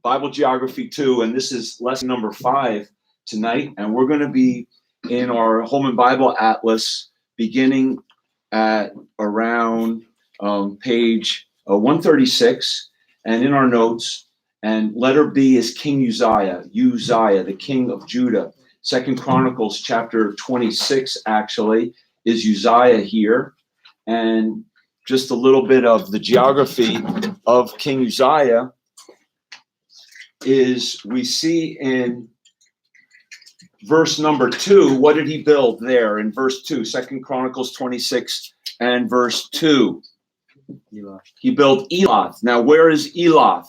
Bible Geography 2, and this is lesson number 5 tonight. And we're going to be in our Holman Bible Atlas beginning at around page 136 and in our notes. And letter B is King Uzziah, the king of Judah. 2 Chronicles chapter 26 actually is Uzziah here. And just a little bit of the geography of King Uzziah is we see in verse number 2, what did he build there in verse 2, 2 Chronicles 26 and verse 2? Elath. He built Elath. Now, where is Elath?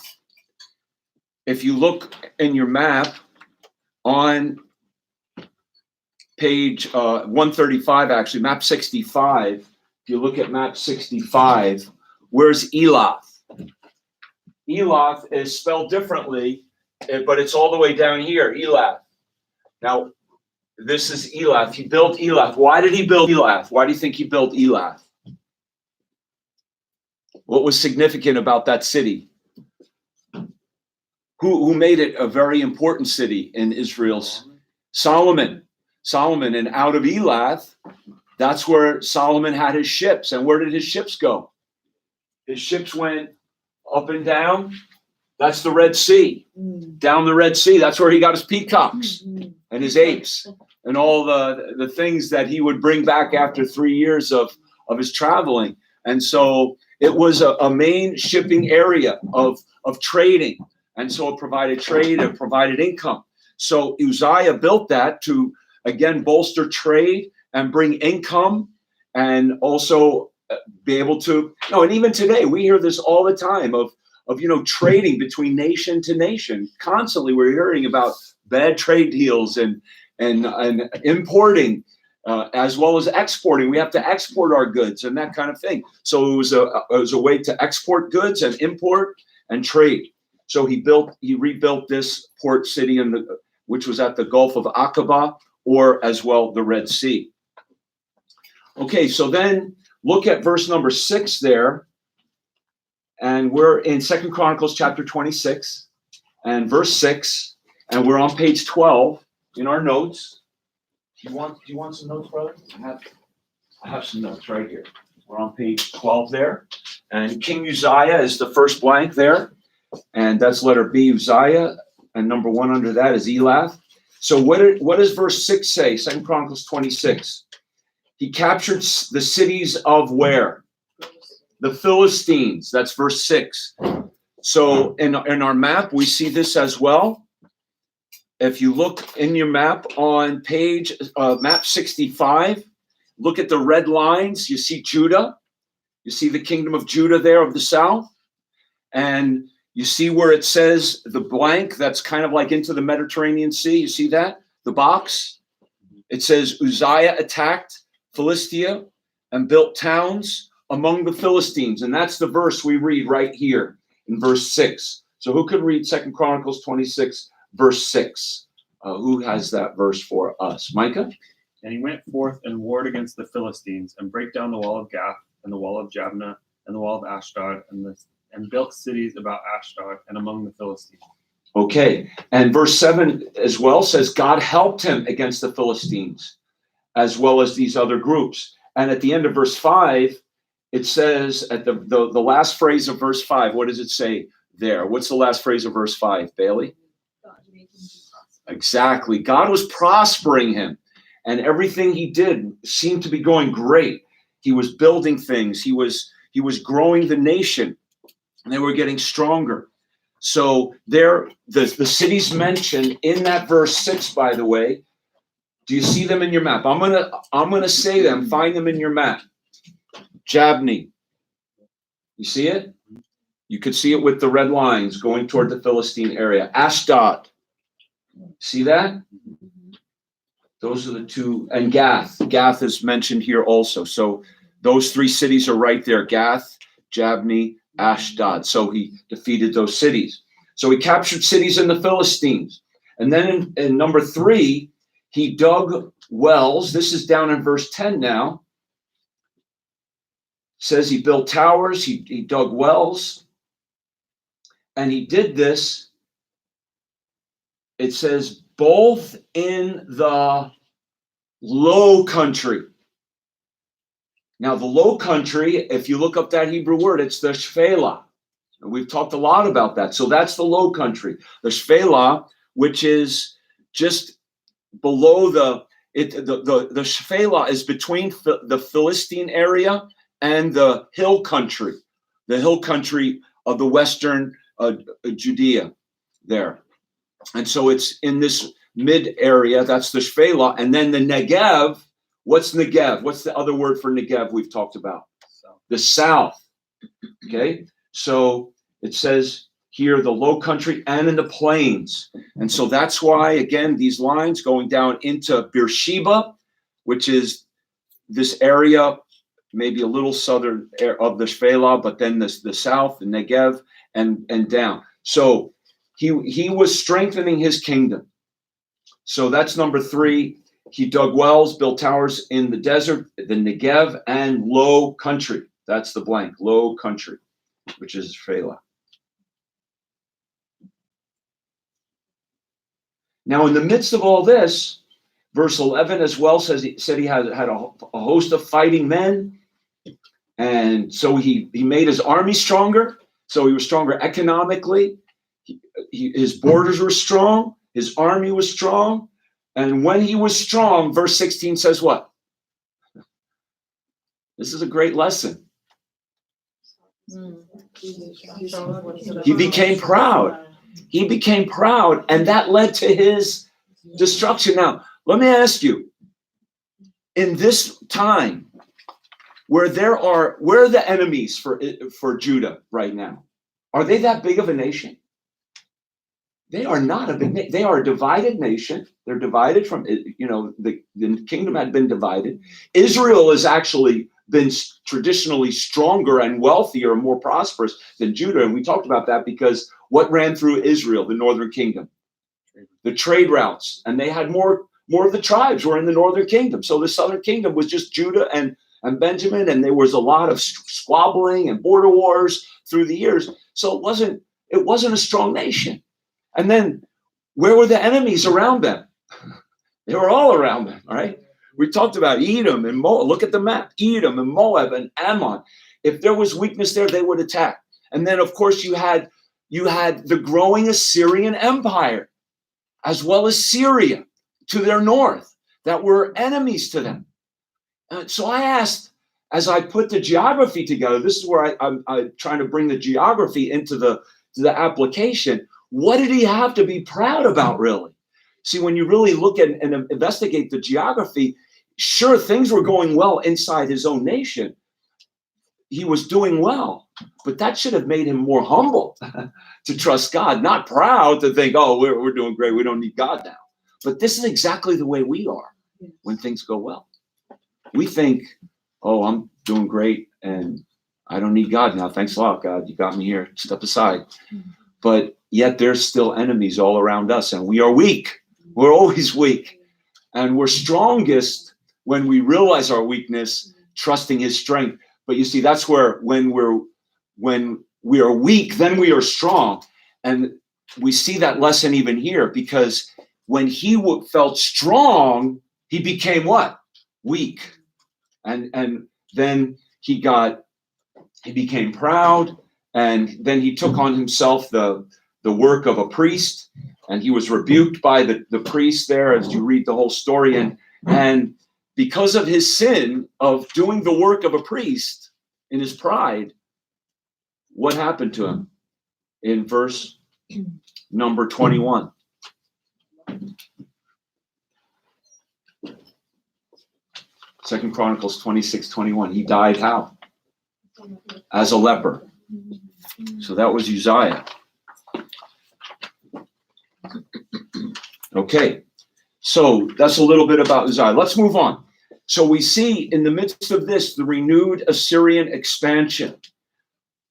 If you look in your map on page 135, actually, map 65, if you look at map 65, where's Elath? Elath is spelled differently, but it's all the way down here, Elath. Now, this is Elath. He built Elath. Why did he build Elath? Why do you think he built Elath? What was significant about that city? Who made it a very important city in Israel's? Solomon. And out of Elath, that's where Solomon had his ships. And where did his ships go? His ships went up and down. That's the Red Sea. Down the Red Sea. That's where he got his peacocks and his apes and all the things that he would bring back after 3 years of his traveling. And so it was a main shipping area of trading. And so it provided trade, it provided income. So Uzziah built that to, again, bolster trade and bring income and also be able to, and even today, we hear this all the time of trading between nation to nation. Constantly we're hearing about bad trade deals and importing as well as exporting. We have to export our goods and that kind of thing. So it was a way to export goods and import and trade. So he rebuilt this port city which was at the Gulf of Aqaba, or as well the Red Sea. Okay, so then look at verse number 6 there. And we're in 2 Chronicles chapter 26 and verse 6, and we're on page 12 in our notes. Do you want some notes, brother? I have some notes right here. We're on page 12 there. And King Uzziah is the first blank there. And that's letter B, Uzziah. And number 1 under that is Elath. So what does verse 6 say? 2 Chronicles 26. He captured the cities of where? The Philistines. That's verse 6. So in our map, we see this as well. If you look in your map on page map 65, look at the red lines. You see Judah. You see the kingdom of Judah there of the south. And you see where it says the blank that's kind of like into the Mediterranean Sea. You see that? The box. It says Uzziah attacked Philistia and built towns among the Philistines. And that's the verse we read right here in verse 6. So who could read 2 Chronicles 26, verse 6? Who has that verse for us? Micah? And he went forth and warred against the Philistines and brake down the wall of Gath and the wall of Jabneh and the wall of Ashdod and built cities about Ashdod and among the Philistines. Okay. And verse 7 as well says God helped him against the Philistines as well as these other groups. And at the end of verse 5, it says at the last phrase of verse 5, what does it say there? What's the last phrase of verse 5, Bailey? God made him prosper. Exactly. God was prospering him, and everything he did seemed to be going great. He was building things. He was growing the nation, and they were getting stronger. So there, the cities mentioned in that verse 6, by the way, do you see them in your map? I'm gonna say them. Find them in your map. Jabneh. You see it? You could see it with the red lines going toward the Philistine area. Ashdod. See that? Those are the two. And Gath. Gath is mentioned here also. So those 3 cities are right there. Gath, Jabneh, Ashdod. So he defeated those cities. So he captured cities in the Philistines. And then in number 3, he dug wells. This is down in verse 10 now. It says he built towers, he dug wells, and he did this it says both in the low country. Now, the low country, if you look up that Hebrew word, it's the Shephelah. And we've talked a lot about that. So that's the low country. The Shephelah, which is just below the Shephelah is between the Philistine area and the hill country of the western Judea there. And so it's in this mid area, that's the Shephelah. And then the Negev, what's Negev? What's the other word for Negev we've talked about? The south. Okay, so it says here the low country and in the plains. And so that's why, again, these lines going down into Beersheba, which is this area, maybe a little southern of the Shephelah, but then the south, the Negev, and down. So he was strengthening his kingdom. So that's number 3. He dug wells, built towers in the desert, the Negev, and low country. That's the blank, low country, which is Shephelah. Now, in the midst of all this, verse 11 as well said he had a host of fighting men. And so he made his army stronger. So he was stronger economically. His borders were strong. His army was strong. And when he was strong, verse 16 says what? This is a great lesson. He became proud. He became proud, and that led to his destruction. Now, let me ask you, in this time where are the enemies for Judah right now? Are they that big of a nation? They are not a big nation. They are a divided nation. They're divided from, the kingdom had been divided. Israel has actually been traditionally stronger and wealthier and more prosperous than Judah. And we talked about that because what ran through Israel, the northern kingdom? The trade routes. And they had more of the tribes were in the northern kingdom. So the southern kingdom was just Judah and Benjamin. And there was a lot of squabbling and border wars through the years. So it wasn't a strong nation. And then where were the enemies around them? They were all around them, all right? We talked about Edom and Moab. Look at the map. Edom and Moab and Ammon. If there was weakness there, they would attack. And then, of course, you had the growing Assyrian Empire, as well as Syria to their north, that were enemies to them. So I asked, as I put the geography together, this is where I'm trying to bring the geography into the application. What did he have to be proud about, really? See, when you really look at and investigate the geography, sure, things were going well inside his own nation. He was doing well, but that should have made him more humble to trust God, not proud to think, oh, we're doing great. We don't need God now. But this is exactly the way we are when things go well. We think, oh, I'm doing great and I don't need God now. Thanks a lot, God. You got me here. Step aside. But yet there's still enemies all around us, and we are weak. We're always weak. And we're strongest when we realize our weakness, trusting his strength. But you see, that's where when we are weak, then we are strong. And we see that lesson even here, because when he felt strong, he became what? Weak. And then he became proud, and then he took on himself the work of a priest, and he was rebuked by the priest there as you read the whole story. And because of his sin of doing the work of a priest in his pride, what happened to him? In verse number 21. Second Chronicles 26:21. He died how? As a leper. So that was Uzziah. Okay, so that's a little bit about Uzziah. Let's move on. So we see in the midst of this, the renewed Assyrian expansion.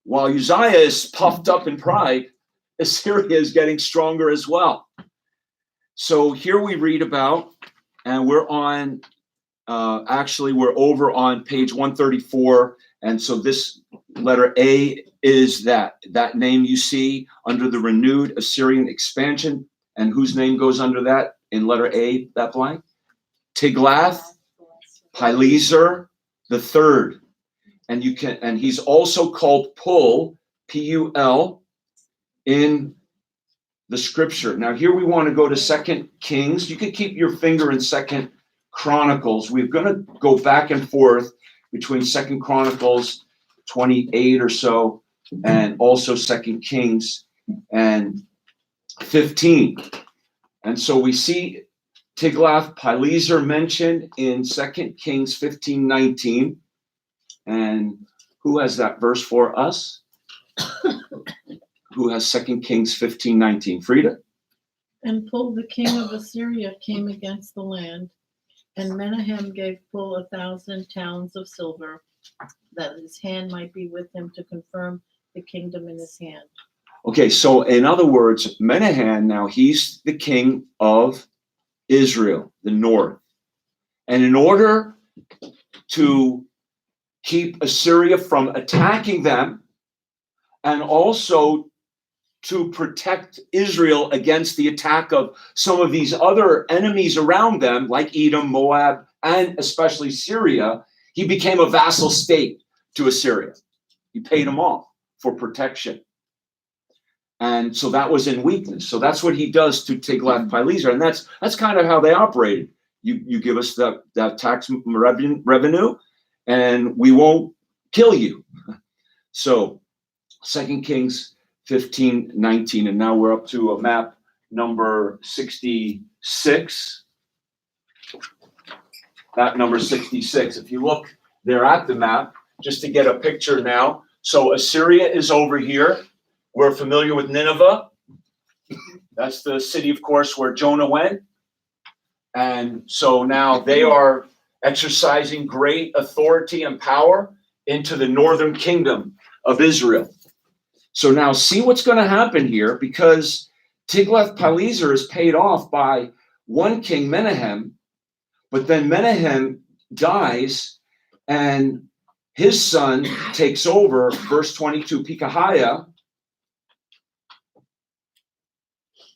While Uzziah is puffed up in pride, Assyria is getting stronger as well. So here we read about, and we're on, we're over on page 134. And so this letter A is that name you see under the renewed Assyrian expansion. And whose name goes under that in letter A, that blank? Tiglath-Pileser the third. And he's also called Pul, P-U-L, in the scripture. Now here we want to go to 2 Kings. You can keep your finger in 2 Chronicles. We're going to go back and forth between 2 Chronicles 28 or so and also 2 Kings and 15. And so we see Tiglath-Pileser mentioned in 2 Kings 15:19. And who has that verse for us? Who has 2 Kings 15:19? Frida? And Pul, the king of Assyria, came against the land, and Menahem gave Pul 1,000 talents of silver, that his hand might be with him to confirm the kingdom in his hand. Okay, so in other words, Menahem, now he's the king of Israel, the north. And in order to keep Assyria from attacking them, and also to protect Israel against the attack of some of these other enemies around them, like Edom, Moab, and especially Syria, he became a vassal state to Assyria. He paid them off for protection. And so that was in weakness. So that's what he does to Tiglath-Pileser. And that's kind of how they operated. You give us that tax revenue, and we won't kill you. So 2 Kings 15:19, and now we're up to a map number 66. Map number 66. If you look there at the map, just to get a picture now. So Assyria is over here. We're familiar with Nineveh. That's the city, of course, where Jonah went. And so now they are exercising great authority and power into the northern kingdom of Israel. So now see what's going to happen here, because Tiglath-Pileser is paid off by one king, Menahem, but then Menahem dies and his son takes over, verse 22, Pekahiah,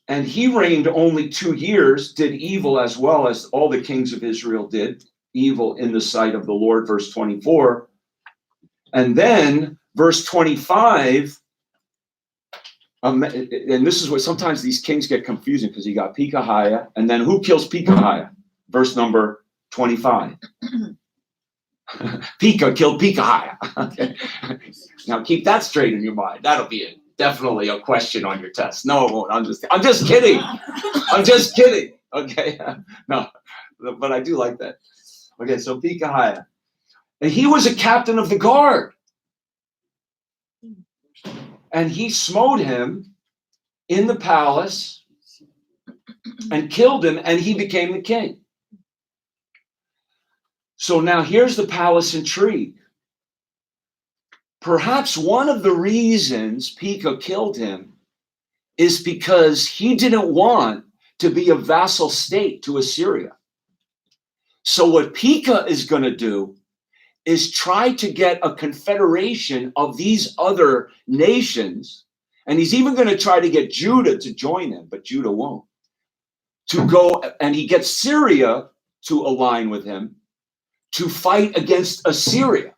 and he reigned only 2 years, did evil as well as all the kings of Israel did, evil in the sight of the Lord, verse 24. And then verse 25, and this is what sometimes these kings get confusing, because you got Pekahiah, and then who kills Pekahiah? Verse number 25. Pekah killed Pekahiah. Okay. Now keep that straight in your mind. That'll be definitely a question on your test. No, it won't. I'm just kidding. I'm just kidding. Okay. No, but I do like that. Okay, so Pekahiah. And he was a captain of the guard. And he smote him in the palace and killed him, and he became the king. So now here's the palace intrigue. Perhaps one of the reasons Pekah killed him is because he didn't want to be a vassal state to Assyria. So what Pekah is going to do is try to get a confederation of these other nations, and he's even going to try to get Judah to join him, but Judah won't. To go, and he gets Syria to align with him to fight against Assyria.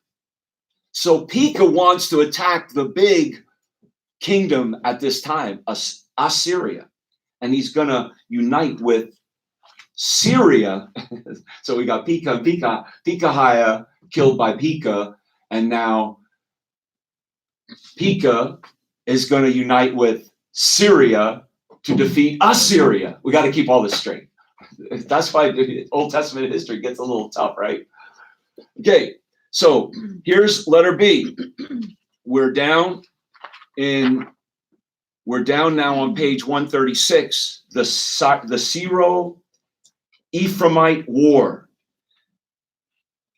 So Pekah wants to attack the big kingdom at this time, Assyria, and he's going to unite with Syria. So we got Pekahiah killed by Pekah, and now Pekah is going to unite with Syria to defeat Assyria. We got to keep all this straight. That's why the Old Testament history gets a little tough, right? Okay, so here's letter B. We're down now on page 136, the Syro-Ephraimite War.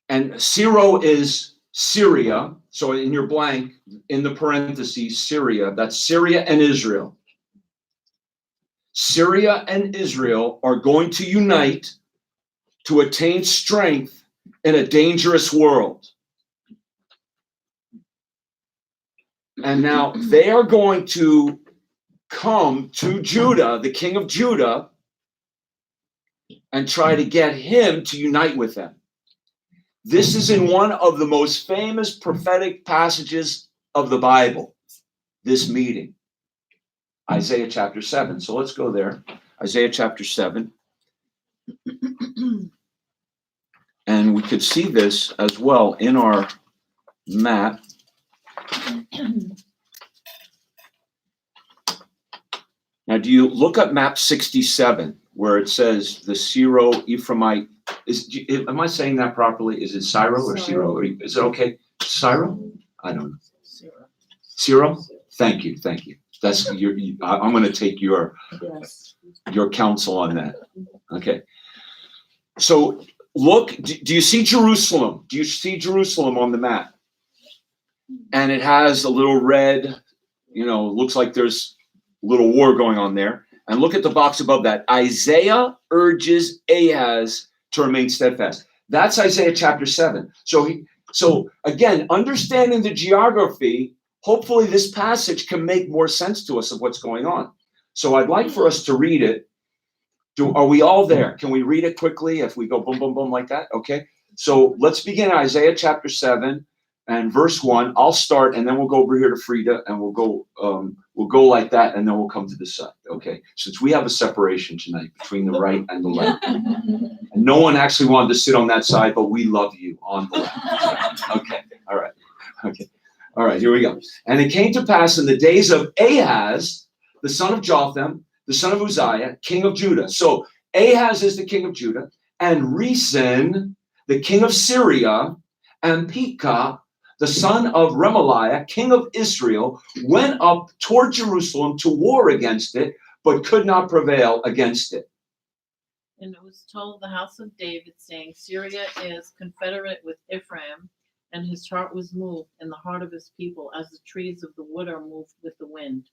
And Syro is Syria. So in your blank, in the parentheses, Syria, that's Syria and Israel. Syria and Israel are going to unite to attain strength in a dangerous world. And now they are going to come to Judah, the king of Judah, and try to get him to unite with them. This is in one of the most famous prophetic passages of the Bible, this meeting. Isaiah chapter 7. So let's go there. Isaiah chapter 7. And we could see this as well in our map. Now, do you look up map 67, where it says the Syro-Ephraimite, am I saying that properly? Is it Syro or Syro? Or is it okay? Syro? I don't know. Syro? Thank you. That's I'm going to take your counsel on that. Okay. So look, do you see Jerusalem? Do you see Jerusalem on the map? And it has a little red, looks like there's a little war going on there. And look at the box above that. Isaiah urges Ahaz to remain steadfast. That's Isaiah chapter 7. So again, understanding the geography, hopefully this passage can make more sense to us of what's going on. So I'd like for us to read it. Are we all there? Can we read it quickly if we go boom, boom, boom like that? Okay. So let's begin Isaiah chapter 7 and verse 1. I'll start, and then we'll go over here to Frida, and we'll go like that, and then we'll come to this side. Okay. Since we have a separation tonight between the right and the left. And no one actually wanted to sit on that side, but we love you on the left. Okay. All right. Okay. All right, here we go. And it came to pass in the days of Ahaz, the son of Jotham, the son of Uzziah, king of Judah. So Ahaz is the king of Judah, and Rezin, the king of Syria, and Pekah, the son of Remaliah, king of Israel, went up toward Jerusalem to war against it, but could not prevail against it. And it was told the house of David, saying, Syria is confederate with Ephraim, and his heart was moved, and the heart of his people, as the trees of the wood are moved with the wind.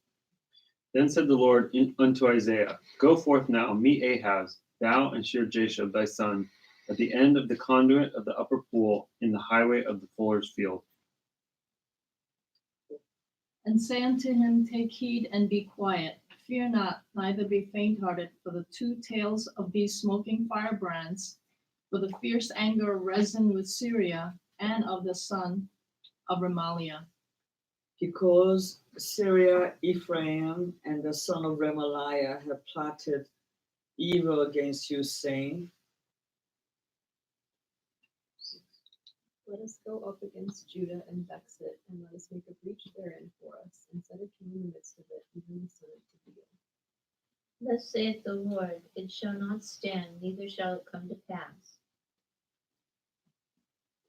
Then said the Lord unto Isaiah, Go forth now, meet Ahaz, thou and Shear-Jashub thy son, at the end of the conduit of the upper pool, in the highway of the fuller's field. And say unto him, Take heed and be quiet. Fear not, neither be faint-hearted, for the two tails of these smoking firebrands, for the fierce anger of Rezin with Syria, and of the son of Remaliah. Because Syria, Ephraim, and the son of Remaliah have plotted evil against you, saying, Let us go up against Judah and vex it, and let us make a breach therein for us, and set a king in the midst of it, even the son of Judah. Thus saith the Lord, it shall not stand, neither shall it come to pass.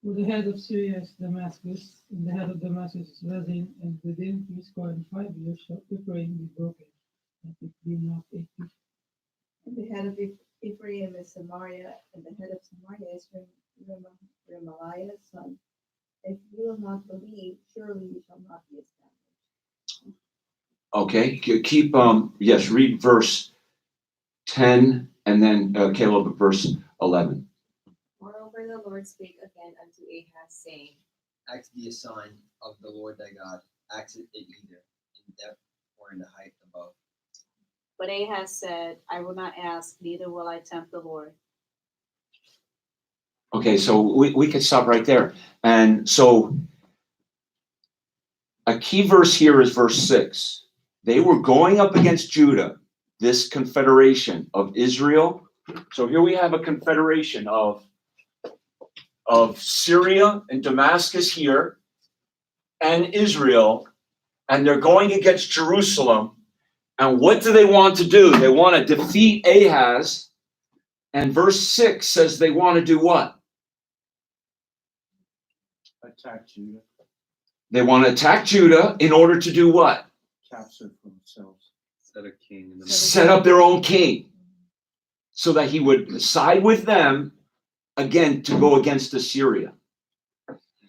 For the head of Syria is Damascus, and the head of Damascus is Rezin, and within 5 years shall Ephraim be broken, that it be not a people. And the head of Ephraim is Samaria, and the head of Samaria is Remaliah's son. If you will not believe, surely you shall not be established. Okay, keep, yes, read verse 10, and then Caleb, verse 11. Moreover, the Lord spake again unto Ahaz, saying, Ask thee a sign of the Lord thy God. Ask it either in depth or in the height above. But Ahaz said, I will not ask, neither will I tempt the Lord. Okay, so we could stop right there. And so a key verse here is verse 6. They were going up against Judah, this confederation of Israel. So here we have a confederation of Syria and Damascus here and Israel, and they're going against Jerusalem. And what do they want to do? They want to defeat Ahaz. And verse 6 says they want to do what? Attack Judah. They want to attack Judah in order to do what? Capture for themselves. Set a king in the Set up their own king so that he would side with them again to go against Assyria.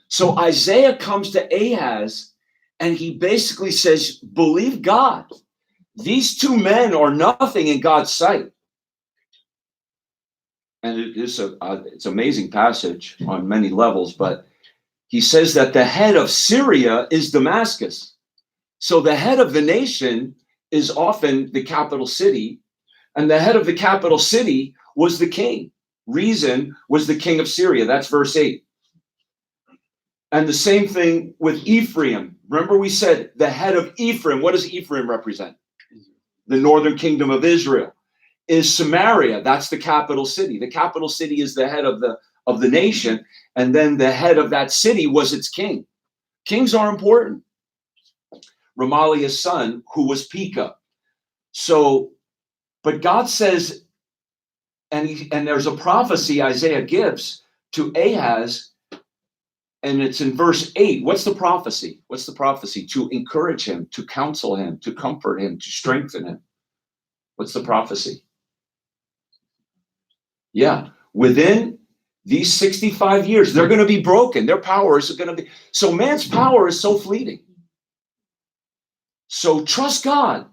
So Isaiah comes to Ahaz and he basically says, believe God. These two men are nothing in God's sight. And it's an amazing passage on many levels, but he says that the head of Syria is Damascus. So the head of the nation is often the capital city, and the head of the capital city was the king. Rezin was the king of Syria. That's verse 8. And the same thing with Ephraim. Remember we said the head of Ephraim. What does Ephraim represent? The northern kingdom of Israel. Is Samaria. That's the capital city. The capital city is the head of the nation, and then the head of that city was its king. Kings are important. Remaliah's son, who was Pekah. So, but God says, and there's a prophecy Isaiah gives to Ahaz, and it's in verse 8. What's the prophecy? What's the prophecy? To encourage him, to counsel him, to comfort him, to strengthen him. What's the prophecy? Yeah, within these 65 years, they're going to be broken. Their power is going to be. So man's power is so fleeting. So trust God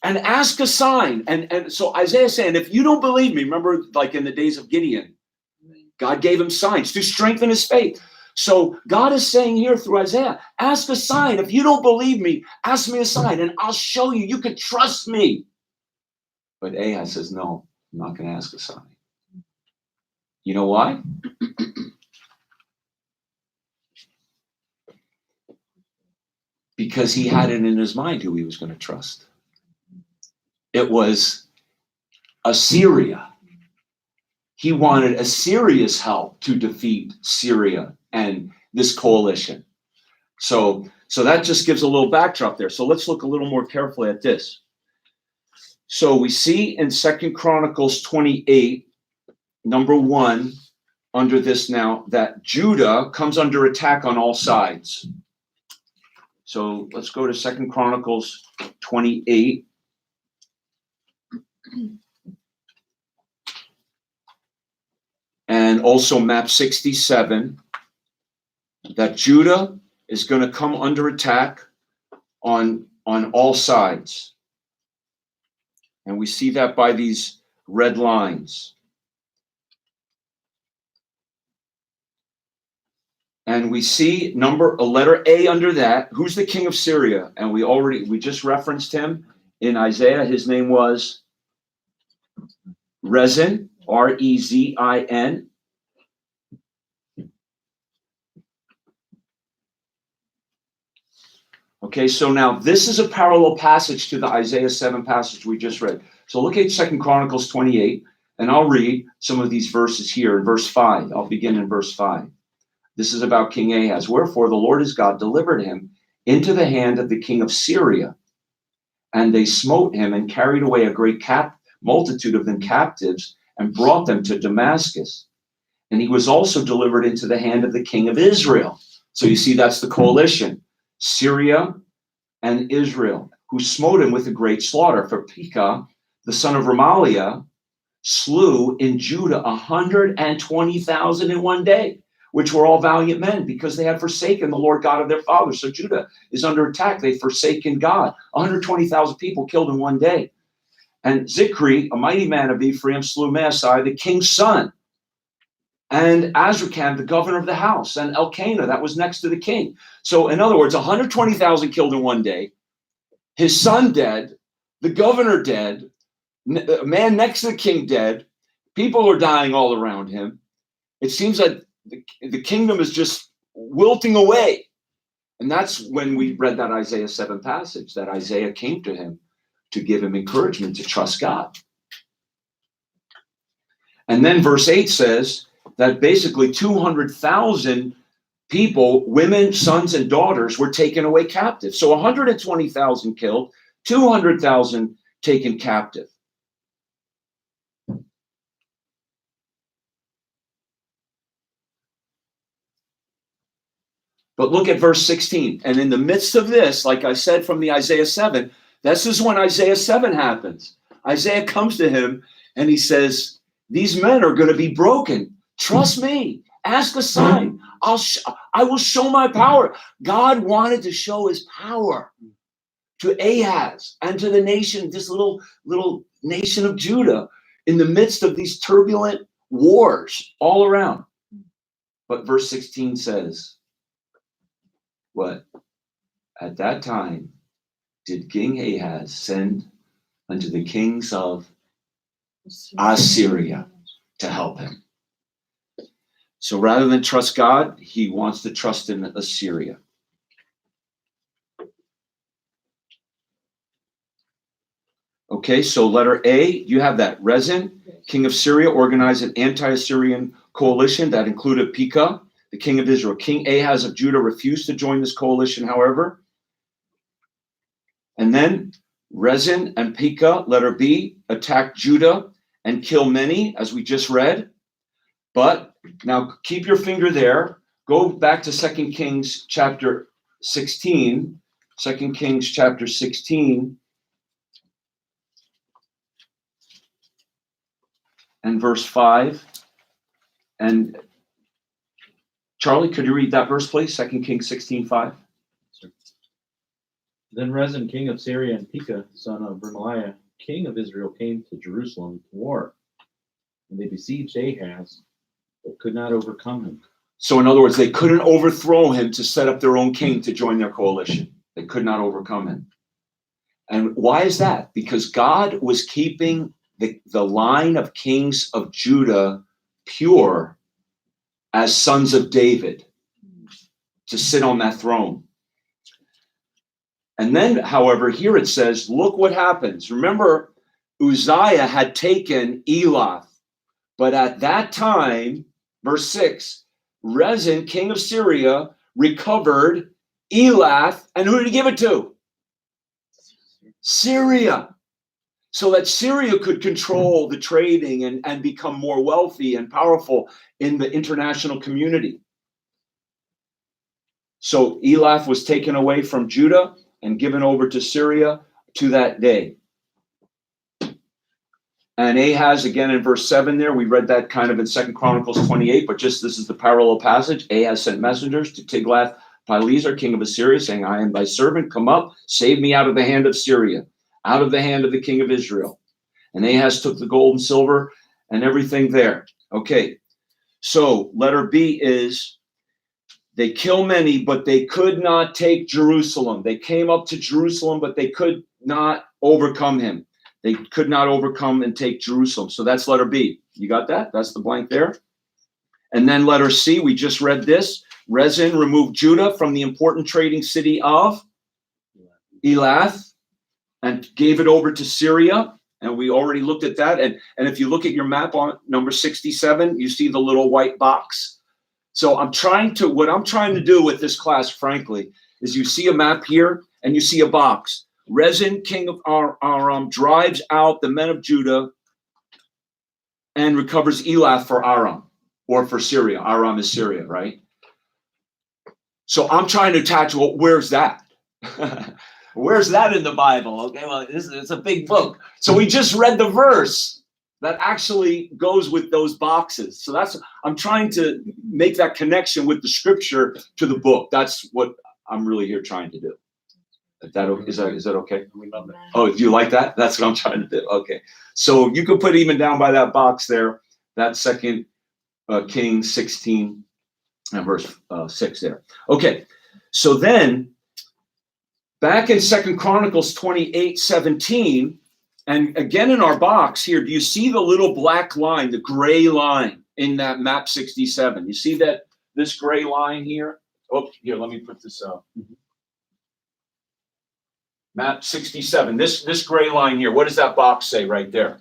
and ask a sign. And so Isaiah saying, if you don't believe me, remember like in the days of Gideon, God gave him signs to strengthen his faith. So God is saying here through Isaiah, ask a sign. If you don't believe me, ask me a sign and I'll show you. You can trust me. But Ahaz says, no, I'm not going to ask a sign. You know why? Because he had it in his mind who he was going to trust. It was Assyria. He wanted Assyria's help to defeat Syria and this coalition. So that just gives a little backdrop there. So let's look a little more carefully at this. So we see in 2 Chronicles 28, number 1, under this now, that Judah comes under attack on all sides. So let's go to 2 Chronicles 28. And also map 67, that Judah is going to come under attack on all sides. And we see that by these red lines. And we see a letter A under that. Who's the king of Syria? And we just referenced him in Isaiah. His name was Rezin, R-E-Z-I-N. Okay, so now this is a parallel passage to the Isaiah 7 passage we just read. So look at 2 Chronicles 28, and I'll read some of these verses here in verse 5. I'll begin in verse 5. This is about King Ahaz. Wherefore the Lord his God delivered him into the hand of the king of Syria. And they smote him and carried away a great multitude of them captives and brought them to Damascus. And he was also delivered into the hand of the king of Israel. So you see, that's the coalition, Syria and Israel, who smote him with a great slaughter. For Pekah, the son of Remaliah, slew in Judah 120,000 in one day, which were all valiant men, because they had forsaken the Lord God of their fathers. So Judah is under attack. They've forsaken God. 120,000 people killed in one day. And Zikri, a mighty man of Ephraim, slew Maasai, the king's son, and Azrikam, the governor of the house, and Elkanah, that was next to the king. So in other words, 120,000 killed in one day, his son dead, the governor dead, a man next to the king dead, people are dying all around him. It seems like the kingdom is just wilting away. And that's when we read that Isaiah 7 passage, that Isaiah came to him to give him encouragement to trust God. And then verse 8 says that basically 200,000 people, women, sons, and daughters, were taken away captive. So 120,000 killed, 200,000 taken captive. But look at verse 16. And in the midst of this, like I said from the Isaiah 7, this is when Isaiah 7 happens. Isaiah comes to him and he says, these men are going to be broken. Trust me. Ask a sign. I will show my power. God wanted to show his power to Ahaz and to the nation, this little nation of Judah, in the midst of these turbulent wars all around. But verse 16 says, what? At that time, did King Ahaz send unto the kings of Assyria to help him. So rather than trust God, he wants to trust in Assyria. Okay, so letter A, you have that. Rezin, king of Syria, organized an anti-Assyrian coalition that included Pekah, the king of Israel. King Ahaz of Judah refused to join this coalition, however. And then Rezin and Pekah, letter B, attacked Judah and kill many, as we just read. But now keep your finger there. Go back to 2 Kings chapter 16. 2 Kings chapter 16 and verse 5. And Charlie, could you read that verse, please? 2 Kings 16:5. Then Rezin, king of Syria, and Pekah, son of Remaliah, king of Israel, came to Jerusalem to war. And they besieged Ahaz, but could not overcome him. So in other words, they couldn't overthrow him to set up their own king to join their coalition. They could not overcome him. And why is that? Because God was keeping the line of kings of Judah pure as sons of David to sit on that throne. And then, however, here it says, look what happens. Remember, Uzziah had taken Elath. But at that time, verse 6, Rezin, king of Syria, recovered Elath. And who did he give it to? Syria. So that Syria could control the trading and become more wealthy and powerful in the international community. So Elath was taken away from Judah and given over to Syria to that day. And Ahaz, again in verse 7 there, we read that kind of in 2 Chronicles 28, but just this is the parallel passage. Ahaz sent messengers to Tiglath-Pileser, king of Assyria, saying, I am thy servant, come up, save me out of the hand of Syria, out of the hand of the king of Israel. And Ahaz took the gold and silver and everything there. Okay, so letter B is, they kill many, but they could not take Jerusalem. They came up to Jerusalem, but they could not overcome him. They could not overcome and take Jerusalem. So that's letter B. You got that? That's the blank there. And then letter C, we just read this. Rezin removed Judah from the important trading city of Elath and gave it over to Syria. And we already looked at that. And if you look at your map on number 67, you see the little white box. So what I'm trying to do with this class, frankly, is you see a map here and you see a box. Rezin, king of Aram, drives out the men of Judah and recovers Elath for Aram, or for Syria. Aram is Syria, right? So I'm trying to attach, well, where's that? Where's that in the Bible? Okay, well, it's a big book. So we just read the verse that actually goes with those boxes. So I'm trying to make that connection with the scripture to the book. That's what I'm really here trying to do. Is that okay? We love it. Oh, do you like that? That's what I'm trying to do. Okay. So you can put even down by that box there, that 2 Kings 16 and verse 6 there. Okay. So then back in 2 Chronicles 28:17, and again in our box here, do you see the little black line, the gray line in that map 67? You see that this gray line here? Oh, here, let me put this up. Map 67, this gray line here, what does that box say right there?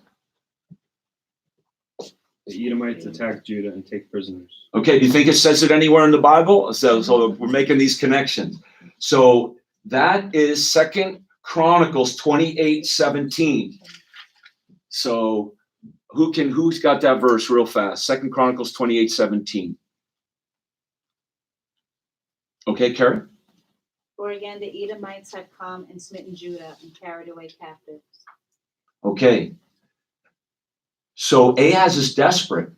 The Edomites attack Judah and take prisoners. Okay, do you think it says it anywhere in the Bible? So we're making these connections. So that is 2 Chronicles 28:17. So who's got that verse real fast? 2 Chronicles 28:17. Okay, Karen? For again, the Edomites had come and smitten Judah and carried away captives. Okay. So Ahaz is desperate.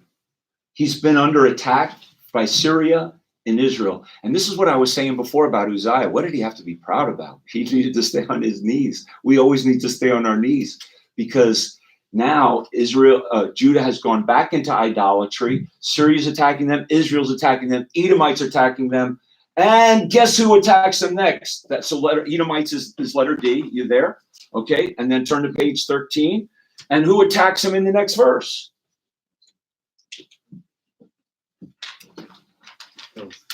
He's been under attack by Syria and Israel. And this is what I was saying before about Uzziah. What did he have to be proud about? He needed to stay on his knees. We always need to stay on our knees because now Judah has gone back into idolatry. Syria's attacking them. Israel's attacking them. Edomites are attacking them. And guess who attacks them next? So Edomites is letter D. You there? Okay. And then turn to page 13. And who attacks them in the next verse?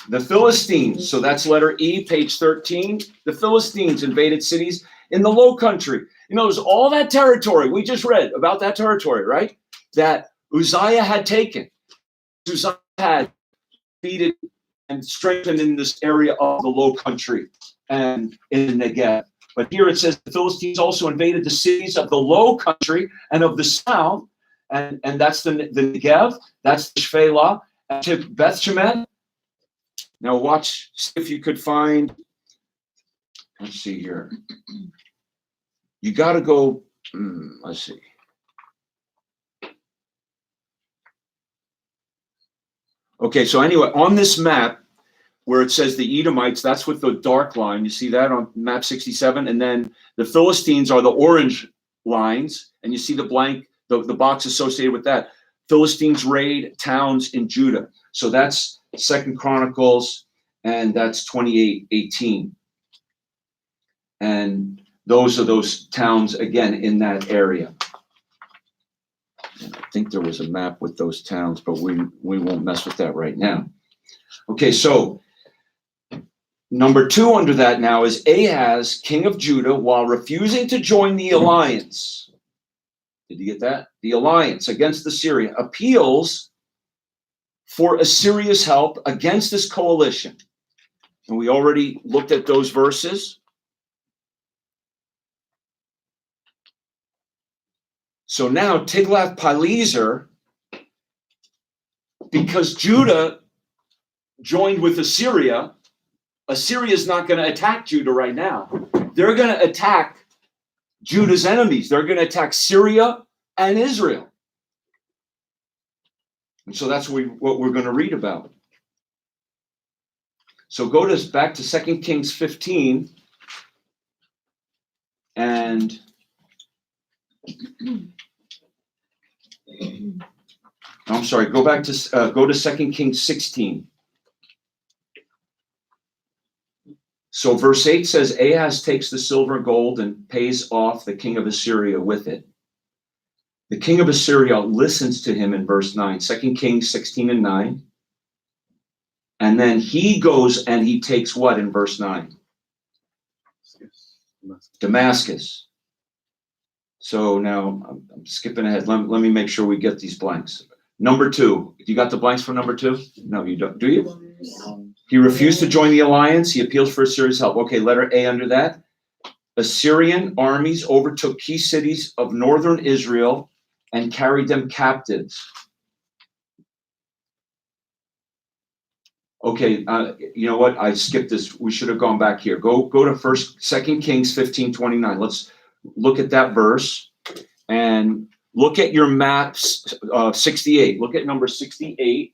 The Philistines. So that's letter E, page 13. The Philistines invaded cities in the low country. You know, there's all that territory. We just read about that territory, right? That Uzziah had taken. Uzziah had defeated and strengthened in this area of the low country and in Negev. But here it says the Philistines also invaded the cities of the low country and of the south. And that's the Negev. That's the Shephelah, to Beth Shemesh. Now watch, see if you could find, let's see here. You got to go, let's see. Okay, so anyway, on this map where it says the Edomites, that's with the dark line. You see that on map 67? And then the Philistines are the orange lines. And you see the blank, the box associated with that. Philistines raid towns in Judah. So that's 2 Chronicles, and that's 28:18. And those are those towns, again, in that area. And I think there was a map with those towns, but we won't mess with that right now. Okay, so number 2 under that now is Ahaz, king of Judah, while refusing to join the alliance. Did you get that? The alliance against Assyria appeals for Assyria's help against this coalition. And we already looked at those verses. So now Tiglath-Pileser, because Judah joined with Assyria, Assyria is not going to attack Judah right now. They're going to attack Judah's enemies. They're going to attack Syria and Israel. And so that's what we're going to read about. So go back to 2 Kings 15. And I'm sorry, go to 2 Kings 16. So verse 8 says, Ahaz takes the silver and gold and pays off the king of Assyria with it. The king of Assyria listens to him in verse 9, 2 Kings 16 and 9. And then he goes and he takes what in verse 9? Damascus. So now I'm skipping ahead. Let me make sure we get these blanks. Number 2. You got the blanks for number 2? No, you don't. Do you? He refused to join the alliance. He appeals for Assyria's help. Okay, letter A under that. Assyrian armies overtook key cities of northern Israel and carried them captives. Okay, you know what? I skipped this. We should have gone back here. Go to 2 Kings 15:29. Let's look at that verse and look at your maps. 68. Look at number 68.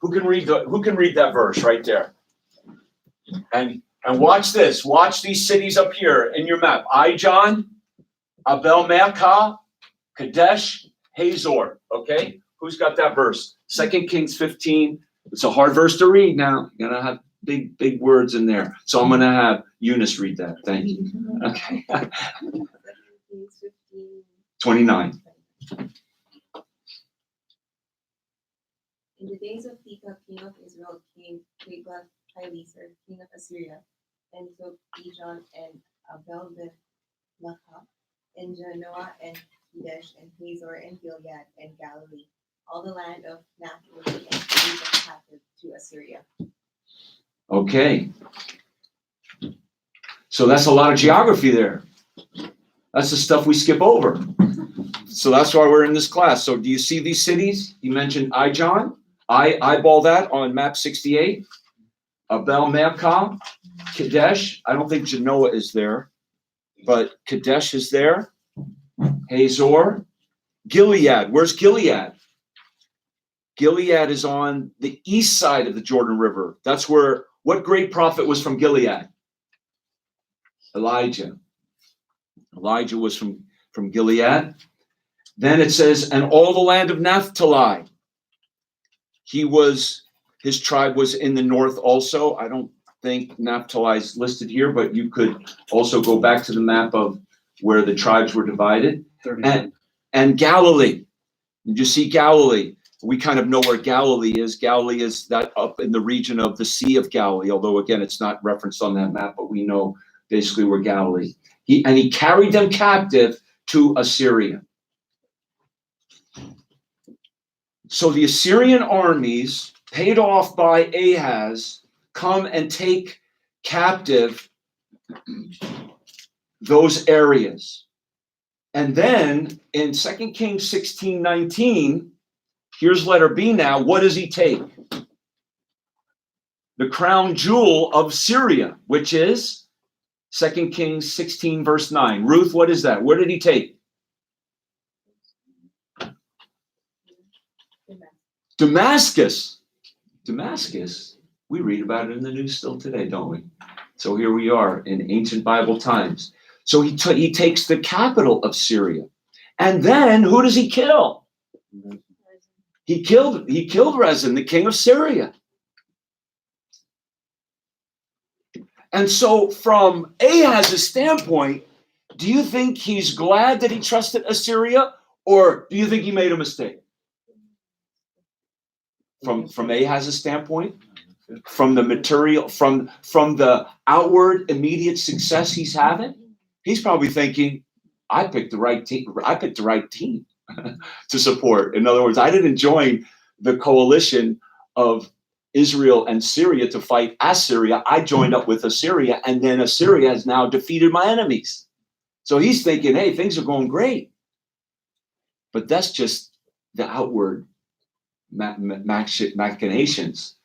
Who can read that verse right there? And watch this. Watch these cities up here in your map. Ijon, Abel Maacah, Kadesh, Hazor. Okay, who's got that verse? 2 Kings 15. It's a hard verse to read now. You're gonna have big words in there. So I'm gonna have Eunice read that. Thank you. Okay. 29. In the days of Pekah, king of Israel, came Tiglath-Pileser, king of Assyria, and took Ijon and Abel-Maacah, and Janoah and Kadesh and Hazor and Gilead and Galilee, all the land of Naphtali, and carried them captive to Assyria. Okay. So that's a lot of geography there. That's the stuff we skip over. So that's why we're in this class. So do you see these cities? You mentioned Ijon. I eyeball that on map 68. Abel-Maacah, Kadesh. I don't think Janoah is there, but Kadesh is there. Hazor. Gilead. Where's Gilead? Gilead is on the east side of the Jordan River. That's where, what great prophet was from Gilead? Elijah. Elijah was from Gilead. Then it says, and all the land of Naphtali. He was His tribe was in the north also. I don't think Naphtali's listed here, but you could also go back to the map of where the tribes were divided. 39. And Galilee. Did you see Galilee? We kind of know where Galilee is. Galilee is that up in the region of the Sea of Galilee, although again, it's not referenced on that map, but we know basically where Galilee. He carried them captive to Assyria. So the Assyrian armies, paid off by Ahaz, come and take captive those areas. And then in 2 Kings 16:19, here's letter B now. What does he take? The crown jewel of Syria, which is 2 Kings 16, verse 9. Ruth, what is that? Where did he take? Damascus. Damascus. We read about it in the news still today, don't we? So here we are in ancient Bible times. So he takes the capital of Syria. And then who does he kill? He killed Rezin, the king of Syria. And so from Ahaz's standpoint, do you think he's glad that he trusted Assyria, or do you think he made a mistake? From Ahaz's standpoint, from the material, from the outward immediate success he's having, he's probably thinking, I picked the right team. I picked the right team to support. In other words, I didn't join the coalition of Israel and Syria to fight Assyria. I joined up with Assyria, and then Assyria has now defeated my enemies. So he's thinking, hey, things are going great. But that's just the outward machinations.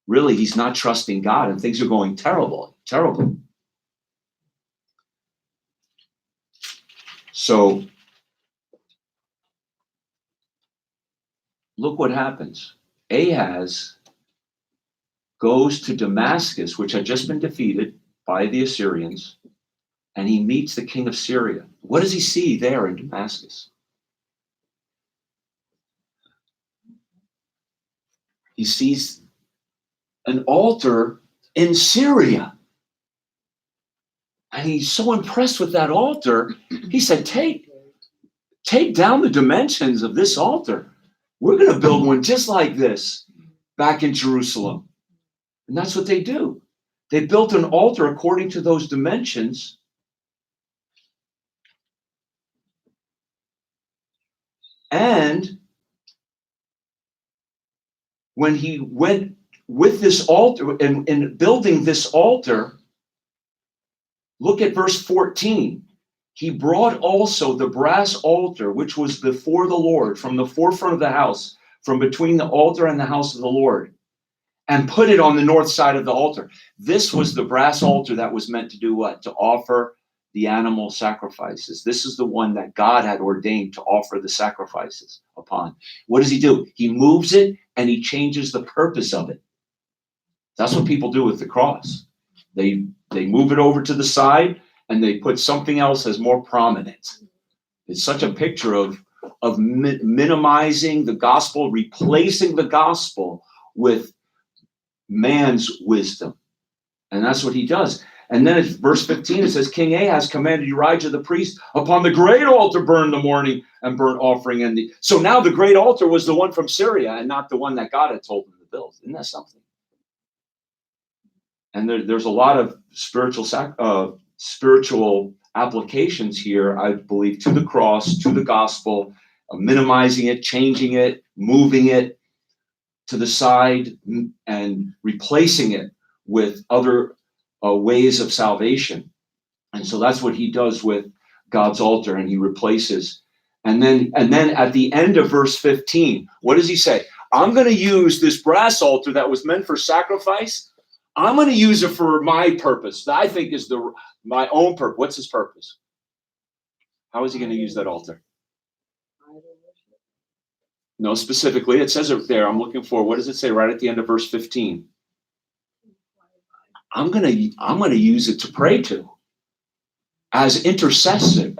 Really, he's not trusting God, and things are going terrible. So look what happens. Ahaz goes to Damascus, which had just been defeated by the Assyrians, and he meets the king of Syria. What does he see there in Damascus? He sees an altar in Syria. And he's so impressed with that altar, he said, take down the dimensions of this altar. We're going to build one just like this back in Jerusalem. And that's what they do. They built an altar according to those dimensions. And when he went with this altar and building this altar, look at verse 14. He brought also the brass altar, which was before the Lord, from the forefront of the house, from between the altar and the house of the Lord, and put it on the north side of the altar. This was the brass altar that was meant to do what? To offer the animal sacrifices. This is the one that God had ordained to offer the sacrifices upon. What does he do? He moves it and he changes the purpose of it. That's what people do with the cross. They move it over to the side and they put something else as more prominent. It's such a picture of minimizing the gospel, replacing the gospel with man's wisdom. And that's what he does. And then in verse 15, it says, King Ahaz commanded Urijah the priest upon the great altar burn the morning and burnt offering. So now the great altar was the one from Syria and not the one that God had told him to build. Isn't that something? And there's a lot of spiritual applications here, I believe, to the cross, to the gospel, minimizing it, changing it, moving it to the side, and replacing it with other ways of salvation. And so that's what he does with God's altar, and he replaces. And then at the end of verse 15, what does he say? I'm going to use this brass altar that was meant for sacrifice. I'm going to use it for my purpose. That I think is my own purpose. What's his purpose? How is he going to use that altar? No, specifically, it says it there. I'm looking for, what does it say right at the end of verse 15? I'm going to use it to pray to, as an intercessory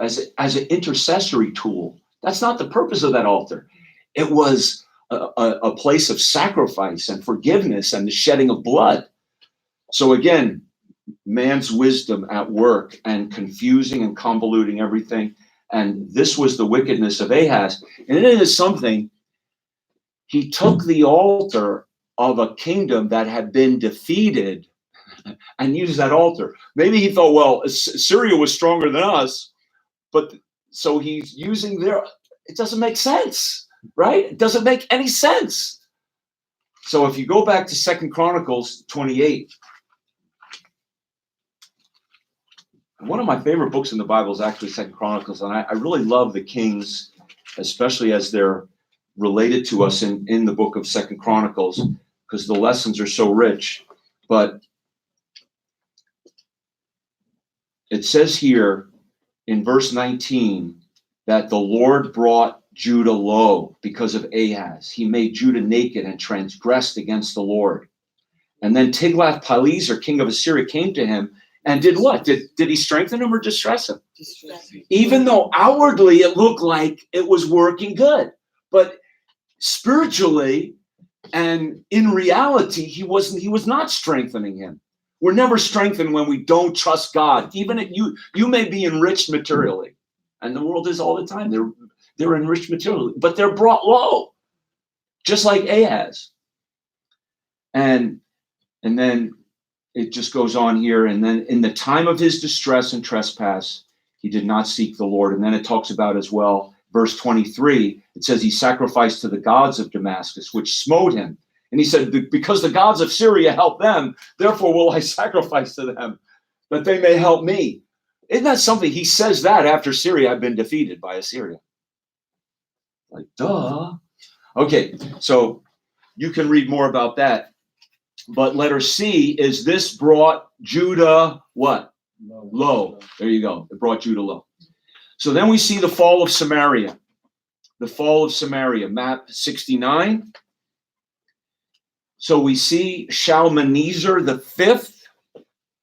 tool. That's not the purpose of that altar. It was a place of sacrifice and forgiveness and the shedding of blood. So again, man's wisdom at work and confusing and convoluting everything. And this was the wickedness of Ahaz. And it is something, he took the altar of a kingdom that had been defeated and used that altar. Maybe he thought, well, Syria was stronger than us, but so he's using their, it doesn't make sense, right? It doesn't make any sense. So if you go back to 2 Chronicles 28, one of my favorite books in the Bible is actually 2 Chronicles, and I really love the kings, especially as they're related to us in the book of 2 Chronicles, because the lessons are so rich. But it says here in verse 19 that the Lord brought Judah low because of Ahaz. He made Judah naked and transgressed against the Lord. And then Tiglath-Pileser, king of Assyria, came to him and did what? Did he strengthen him or distress him? Even though outwardly it looked like it was working good. But spiritually and in reality, he was not strengthening him. We're never strengthened when we don't trust God. Even if you may be enriched materially, and the world is all the time. They're enriched materially, but they're brought low, just like Ahaz. And then it just goes on here. And then in the time of his distress and trespass, he did not seek the Lord. And then it talks about as well, verse 23, it says he sacrificed to the gods of Damascus, which smote him. And he said, because the gods of Syria help them, therefore will I sacrifice to them, that they may help me. Isn't that something? He says that after Syria had been defeated by Assyria. Like, duh. Okay, so you can read more about that. But letter C is this brought Judah what? Low. There you go. It brought Judah low. So then we see the fall of Samaria. The fall of Samaria, map 69. So we see Shalmaneser the fifth,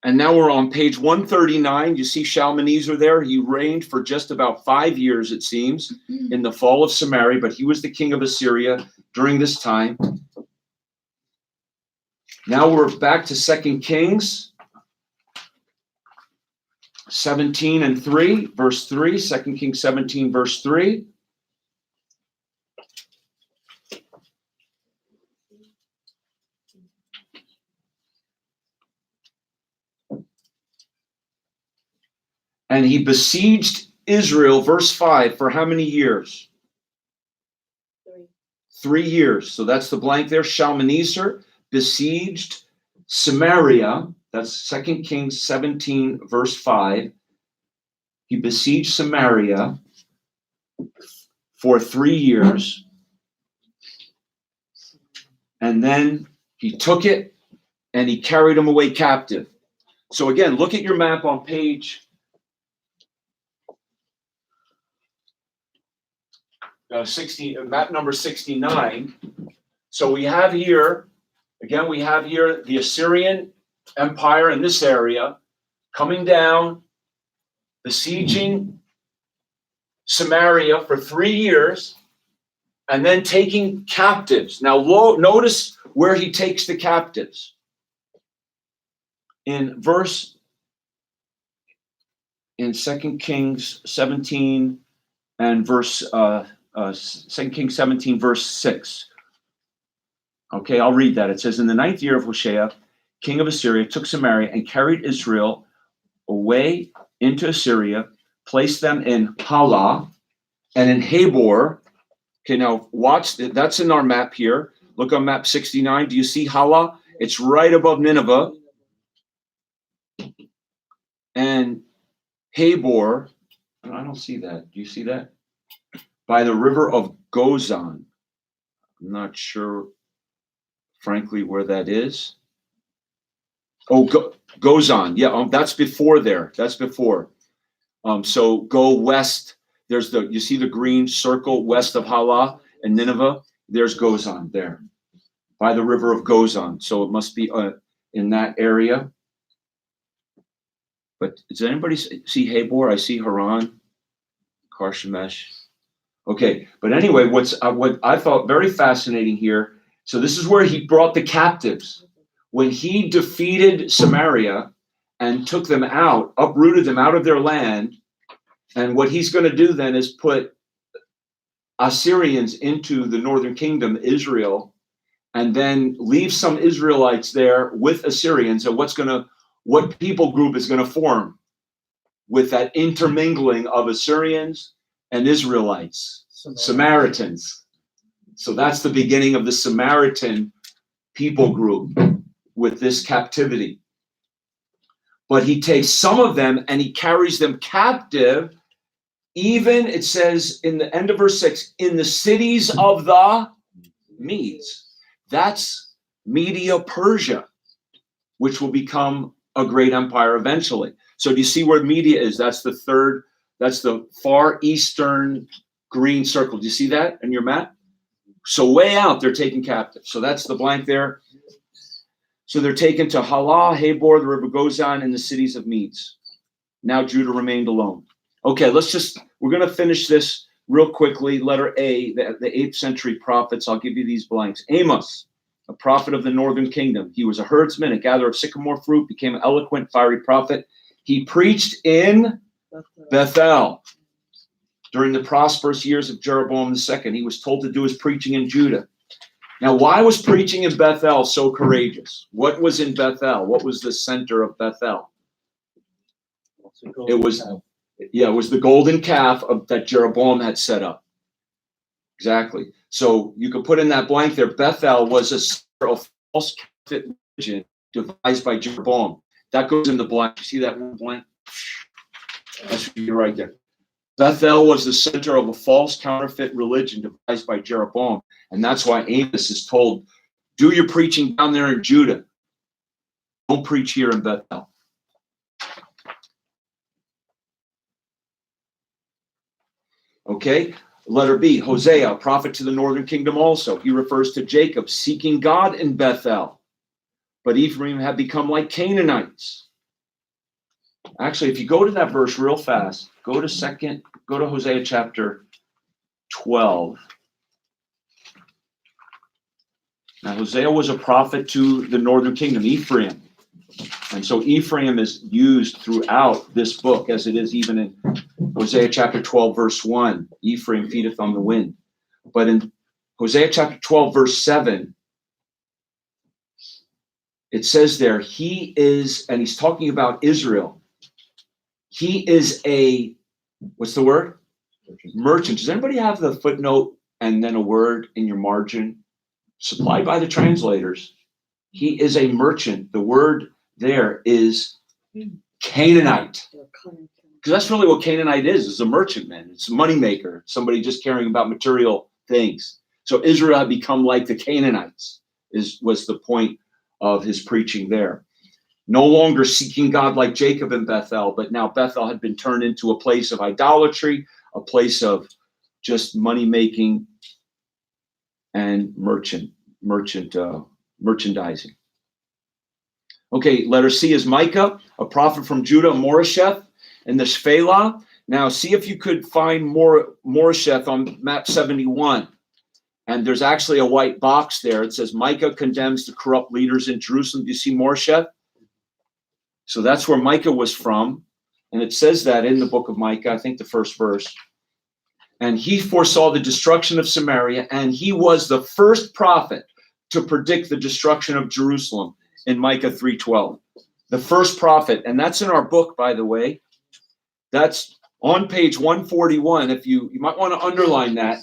and now we're on page 139. You see Shalmaneser there. He reigned for just about 5 years, it seems, in the fall of Samaria, but he was the king of Assyria during this time. Now we're back to 2 Kings 17 and 3, verse 3, 2 Kings 17, verse 3. And he besieged Israel, verse 5, for how many years? 3 years. So that's the blank there. Shalmaneser besieged Samaria. That's 2 Kings 17, verse 5. He besieged Samaria for 3 years. And then he took it and he carried them away captive. So again, look at your map on page 60, map number 69. So we have here, again, we have here the Assyrian Empire in this area coming down, besieging Samaria for 3 years, and then taking captives. Now, notice where he takes the captives. In 2 Kings 17 and verse 2 Kings 17, verse 6. Okay, I'll read that. It says, in the 9th year of Hoshea, king of Assyria, took Samaria and carried Israel away into Assyria, placed them in Halah and in Habor. Okay, now watch, that's in our map here. Look on map 69. Do you see Halah? It's right above Nineveh. And Habor, I don't see that. Do you see that? By the river of Gozan. I'm not sure, frankly, where that is. Oh, Gozan. Yeah, that's before there. That's before. So go west. There's you see the green circle west of Halah and Nineveh? There's Gozan there, by the river of Gozan. So it must be in that area. But does anybody see Habor? I see Haran, Karshemesh. Okay, but anyway, what I thought very fascinating here, so this is where he brought the captives. When he defeated Samaria and took them out, uprooted them out of their land, and what he's going to do then is put Assyrians into the northern kingdom, Israel, and then leave some Israelites there with Assyrians. And what people group is going to form with that intermingling of Assyrians and Israelites? Samaritans. So that's the beginning of the Samaritan people group with this captivity. But he takes some of them and he carries them captive. Even, it says in the end of verse 6, in the cities of the Medes. That's Media Persia, which will become a great empire eventually. So do you see where Media is? That's the far eastern green circle. Do you see that in your map? So way out, they're taken captive. So that's the blank there. So they're taken to Halah, Habor, the river Gozan, and the cities of Medes. Now Judah remained alone. Okay, we're going to finish this real quickly. Letter A, the 8th century prophets. I'll give you these blanks. Amos, a prophet of the northern kingdom. He was a herdsman, a gatherer of sycamore fruit, became an eloquent, fiery prophet. He preached in Bethel during the prosperous years of Jeroboam II. He was told to do his preaching in Judah. Now, why was preaching in Bethel so courageous? What was in Bethel? What was the center of Bethel? It was the golden calf that Jeroboam had set up. Exactly. So you could put in that blank there. Bethel was a false religion devised by Jeroboam. That goes in the blank. You see that one blank? That's right there. Bethel was the center of a false counterfeit religion devised by Jeroboam. And that's why Amos is told, do your preaching down there in Judah. Don't preach here in Bethel. Okay, letter B, Hosea, a prophet to the northern kingdom also. He refers to Jacob seeking God in Bethel. But Ephraim had become like Canaanites. Actually, if you go to that verse real fast, go to Hosea chapter 12. Now, Hosea was a prophet to the northern kingdom, Ephraim. And so Ephraim is used throughout this book, as it is even in Hosea chapter 12, verse 1. Ephraim feedeth on the wind. But in Hosea chapter 12, verse 7, it says there, he is, and he's talking about Israel. He is a, what's the word? Merchant. Does anybody have the footnote and then a word in your margin? Supplied by the translators. He is a merchant. The word there is Canaanite. Because that's really what Canaanite is a merchantman. It's a moneymaker. Somebody just caring about material things. So Israel had become like the Canaanites, was the point of his preaching there. No longer seeking God like Jacob in Bethel, but now Bethel had been turned into a place of idolatry, a place of just money making and merchandising. Okay, letter C is Micah, a prophet from Judah, Moresheth, and the Shephelah. Now, see if you could find Moresheth on map 71. And there's actually a white box there. It says Micah condemns the corrupt leaders in Jerusalem. Do you see Moresheth? So that's where Micah was from. And it says that in the book of Micah, I think the first verse. And he foresaw the destruction of Samaria, and he was the first prophet to predict the destruction of Jerusalem in Micah 3:12. The first prophet, and that's in our book, by the way. That's on page 141. If you might want to underline that.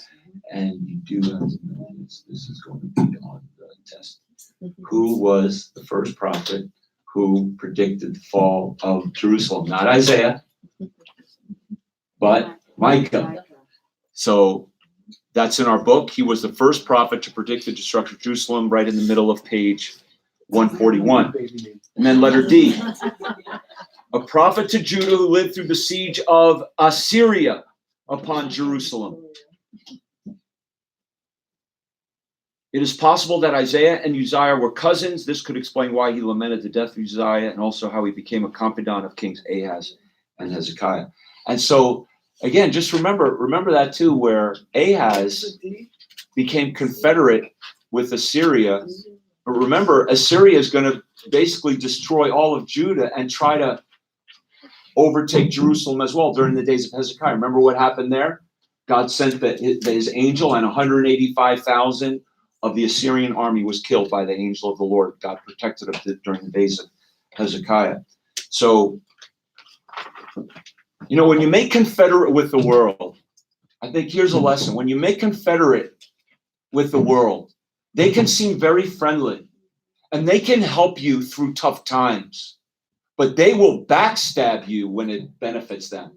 And you do this is going to be on the test. Who was the first prophet who predicted the fall of Jerusalem? Not Isaiah, but Micah. So that's in our book. He was the first prophet to predict the destruction of Jerusalem, right in the middle of page 141. And then letter D, a prophet to Judah who lived through the siege of Assyria upon Jerusalem. It is possible that Isaiah and Uzziah were cousins. This could explain why he lamented the death of Uzziah and also how he became a confidant of Kings Ahaz and Hezekiah. And so Again, just remember that too, where Ahaz became confederate with Assyria. But remember, Assyria is going to basically destroy all of Judah and try to overtake Jerusalem as well during the days of Hezekiah. Remember what happened there? God sent his angel, and 185,000 of the Assyrian army was killed by the angel of the Lord. God protected them during the days of Hezekiah. So, when you make confederate with the world, I think here's a lesson. When you make confederate with the world, they can seem very friendly and they can help you through tough times, but they will backstab you when it benefits them.